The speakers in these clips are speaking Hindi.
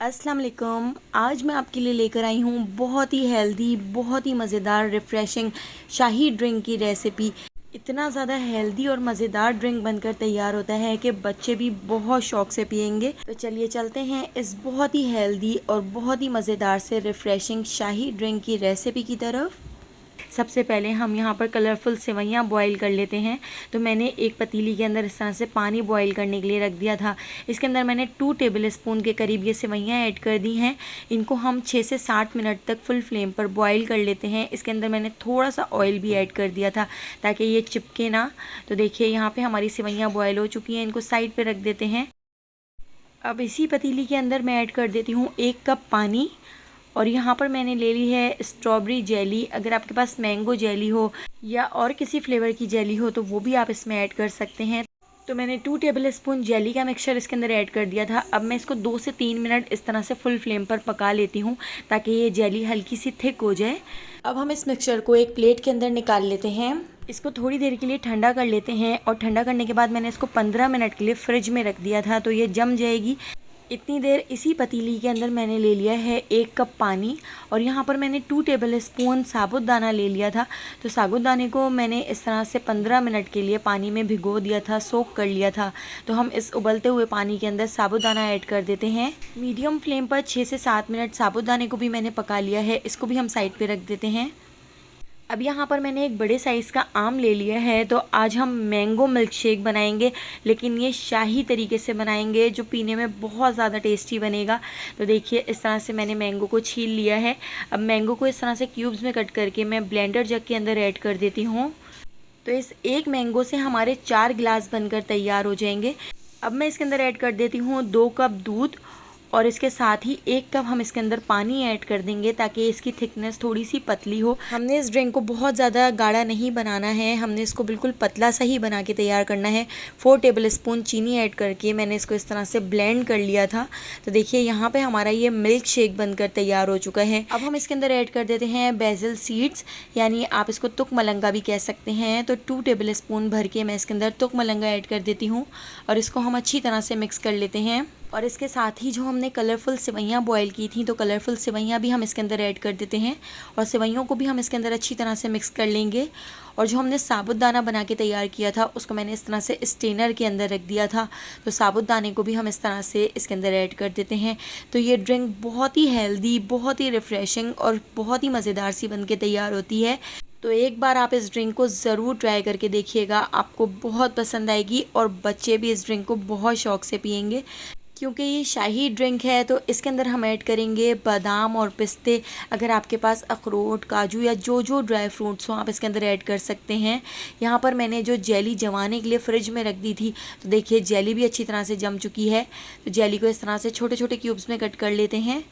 अस्सलाम वालेकुम। आज मैं आपके लिए लेकर आई हूँ बहुत ही हेल्दी, बहुत ही मज़ेदार, रिफ़्रेशिंग शाही ड्रिंक की रेसिपी। इतना ज़्यादा हेल्दी और मज़ेदार ड्रिंक बनकर तैयार होता है कि बच्चे भी बहुत शौक़ से पियेंगे। तो चलिए चलते हैं इस बहुत ही हेल्दी और बहुत ही मज़ेदार से रिफ़्रेशिंग शाही ड्रिंक की रेसिपी की तरफ। सबसे पहले हम यहाँ पर कलरफुल सेवइयाँ बॉईल कर लेते हैं। तो मैंने एक पतीली के अंदर इस तरह से पानी बॉईल करने के लिए रख दिया था। इसके अंदर मैंने 2 टेबल स्पून के करीब ये सेवइयाँ ऐड कर दी हैं। इनको हम 6 से 7 मिनट तक फुल फ्लेम पर बॉईल कर लेते हैं। इसके अंदर मैंने थोड़ा सा ऑयल भी ऐड कर दिया था ताकि ये चिपके ना। तो देखिए यहाँ पर हमारी सेवइयाँ बॉयल हो चुकी हैं, इनको साइड पर रख देते हैं। अब इसी पतीली के अंदर मैं ऐड कर देती हूँ 1 कप पानी। और यहाँ पर मैंने ले ली है स्ट्रॉबेरी जेली। अगर आपके पास मैंगो जेली हो या और किसी फ्लेवर की जेली हो तो वो भी आप इसमें ऐड कर सकते हैं। तो मैंने 2 टेबल स्पून जेली का मिक्सचर इसके अंदर ऐड कर दिया था। अब मैं इसको 2 से 3 मिनट इस तरह से फुल फ्लेम पर पका लेती हूँ ताकि ये जेली हल्की सी थिक हो जाए। अब हम इस मिक्सचर को एक प्लेट के अंदर निकाल लेते हैं। इसको थोड़ी देर के लिए ठंडा कर लेते हैं और ठंडा करने के बाद मैंने इसको 15 मिनट के लिए फ्रिज में रख दिया था, तो ये जम जाएगी। इतनी देर इसी पतीली के अंदर मैंने ले लिया है 1 कप पानी और यहाँ पर मैंने 2 टेबल स्पून साबुदाना ले लिया था। तो साबुदाने को मैंने इस तरह से 15 मिनट के लिए पानी में भिगो दिया था, सोक कर लिया था। तो हम इस उबलते हुए पानी के अंदर साबुदाना ऐड कर देते हैं। मीडियम फ्लेम पर 6 से 7 मिनट साबुदाने को भी मैंने पका लिया है, इसको भी हम साइड पर रख देते हैं। अब यहाँ पर मैंने एक बड़े साइज़ का आम ले लिया है। तो आज हम मैंगो मिल्क शेक बनाएंगे, लेकिन ये शाही तरीके से बनाएंगे जो पीने में बहुत ज़्यादा टेस्टी बनेगा। तो देखिए इस तरह से मैंने मैंगो को छील लिया है। अब मैंगो को इस तरह से क्यूब्स में कट करके मैं ब्लेंडर जग के अंदर ऐड कर देती हूँ। तो इस एक मैंगो से हमारे 4 गिलास बनकर तैयार हो जाएंगे। अब मैं इसके अंदर ऐड कर देती हूँ 2 कप दूध और इसके साथ ही 1 कप हम इसके अंदर पानी ऐड कर देंगे ताकि इसकी थिकनेस थोड़ी सी पतली हो। हमने इस ड्रिंक को बहुत ज़्यादा गाढ़ा नहीं बनाना है, हमने इसको बिल्कुल पतला सा ही बना के तैयार करना है। 4 टेबल स्पून चीनी ऐड करके मैंने इसको इस तरह से ब्लेंड कर लिया था। तो देखिए यहाँ पे हमारा ये मिल्क शेक बनकर तैयार हो चुका है। अब हम इसके अंदर ऐड कर देते हैं बेसिल सीड्स, यानी आप इसको तुक मलंगा भी कह सकते हैं। तो 2 टेबल स्पून भर के मैं इसके अंदर तुक मलंगा ऐड कर देती हूँ और इसको हम अच्छी तरह से मिक्स कर लेते हैं। और इसके साथ ही जो हमने कलरफुल सेवइयाँ बॉईल की थी, तो कलरफुल सेवइयाँ भी हम इसके अंदर ऐड कर देते हैं और सेवइयों को भी हम इसके अंदर अच्छी तरह से मिक्स कर लेंगे। और जो हमने साबुदाना बना के तैयार किया था उसको मैंने इस तरह से स्ट्रेनर के अंदर रख दिया था। तो साबुदाने को भी हम इस तरह से इसके अंदर ऐड कर देते हैं। तो ये ड्रिंक बहुत ही हेल्दी, बहुत ही रिफ़्रेशिंग और बहुत ही मज़ेदार सी बन के तैयार होती है। तो एक बार आप इस ड्रिंक को ज़रूर ट्राई करके देखिएगा, आपको बहुत पसंद आएगी और बच्चे भी इस ड्रिंक को बहुत शौक़ से पियेंगे। क्योंकि ये शाही ड्रिंक है तो इसके अंदर हम ऐड करेंगे बादाम और पिस्ते। अगर आपके पास अखरोट, काजू या जो ड्राई फ्रूट्स हो आप इसके अंदर ऐड कर सकते हैं। यहाँ पर मैंने जो जेली जमाने के लिए फ्रिज में रख दी थी, तो देखिए जेली भी अच्छी तरह से जम चुकी है। तो जेली को इस तरह से छोटे छोटे क्यूब्स में कट कर लेते हैं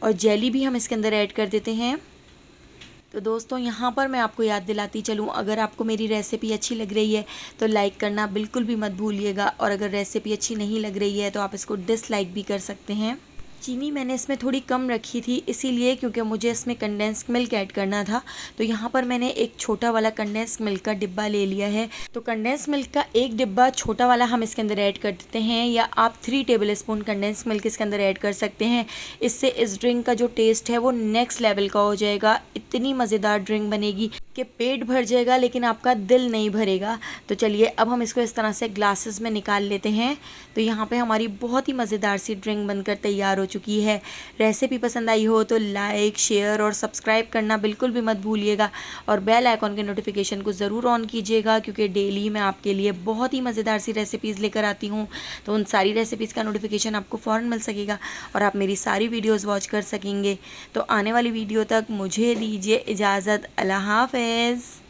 और जेली भी हम इसके अंदर ऐड कर देते हैं। तो दोस्तों यहाँ पर मैं आपको याद दिलाती चलूँ, अगर आपको मेरी रेसिपी अच्छी लग रही है तो लाइक करना बिल्कुल भी मत भूलिएगा, और अगर रेसिपी अच्छी नहीं लग रही है तो आप इसको डिसलाइक भी कर सकते हैं। चीनी मैंने इसमें थोड़ी कम रखी थी इसीलिए क्योंकि मुझे इसमें कंडेंस्ड मिल्क ऐड करना था। तो यहाँ पर मैंने एक छोटा वाला कंडेंस्ड मिल्क का डिब्बा ले लिया है। तो कंडेंस्ड मिल्क का एक डिब्बा छोटा वाला हम इसके अंदर ऐड कर देते हैं, या आप 3 टेबल स्पून कंडेंस्ड मिल्क इसके अंदर ऐड कर सकते हैं। इससे इस ड्रिंक का जो टेस्ट है वो नेक्स्ट लेवल का हो जाएगा। इतनी मज़ेदार ड्रिंक बनेगी कि पेट भर जाएगा लेकिन आपका दिल नहीं भरेगा। तो चलिए अब हम इसको इस तरह से ग्लासेस में निकाल लेते हैं। तो यहाँ पे हमारी बहुत ही मज़ेदार सी ड्रिंक बनकर तैयार हो चुकी है। रेसिपी पसंद आई हो तो लाइक, शेयर और सब्सक्राइब करना बिल्कुल भी मत भूलिएगा, और बेल आइकॉन के नोटिफिकेशन को ज़रूर ऑन कीजिएगा क्योंकि डेली मैं आपके लिए बहुत ही मज़ेदार सी रेसिपीज़ लेकर आती हूँ। तो उन सारी रेसिपीज़ का नोटिफिकेशन आपको फ़ौरन मिल सकेगा और आप मेरी सारी वीडियोज़ वॉच कर सकेंगे। तो आने वाली वीडियो तक मुझे दीजिए इजाज़त। अल्लाह हाफ़िज़।